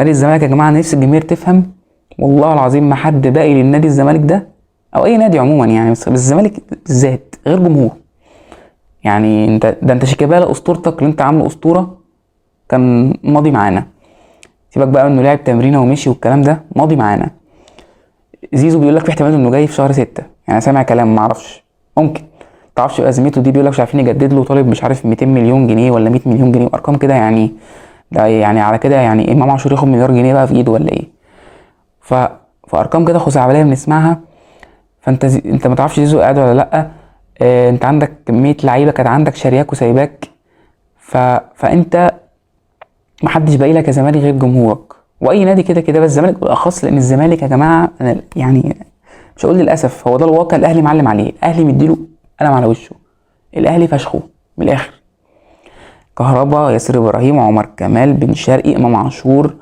نادي الزمالك يا جماعه، نفس الجماهير تفهم، والله العظيم ما حد باقي للنادي الزمالك ده او اي نادي عموما يعني، بس الزمالك بالذات غير جمهور. يعني انت شيكابالا اسطورتك اللي انت عامله اسطوره كان ماضي معانا، سيبك بقى انه لعب تمرينه ومشي والكلام ده، ماضي معانا. زيزو بيقول لك في احتمال انه جاي في شهر 6، يعني سامع كلام ما اعرفش، ممكن تعرفش ازمته دي، بيقول لك مش عارفين يجدد له، طالب مش عارف 200 مليون جنيه ولا 100 مليون جنيه، ارقام كده يعني. ده يعني على كده يعني امام عاشور ياخد مليار جنيه بقى في ايده ولا ايه؟ ف فارقام كده خزعبليه بنسمعها. انت ما تعرفش زيزو قاعد ولا لا. انت عندك كميه لعيبه كانت عندك شارياك وسايباك. فانت محدش باقي لك يا زمالك غير جمهورك، واي نادي كده كده، بس الزمالك بالاخص، لان الزمالك يا جماعه أنا يعني مش هقول للاسف، هو ده الواقع، الاهلي معلم عليه، الاهلي مديله قلم على وشه، الاهلي فشخه من الاخر. كهربا، ياسر ابراهيم، عمر كمال، بن شرقي، امام عاشور،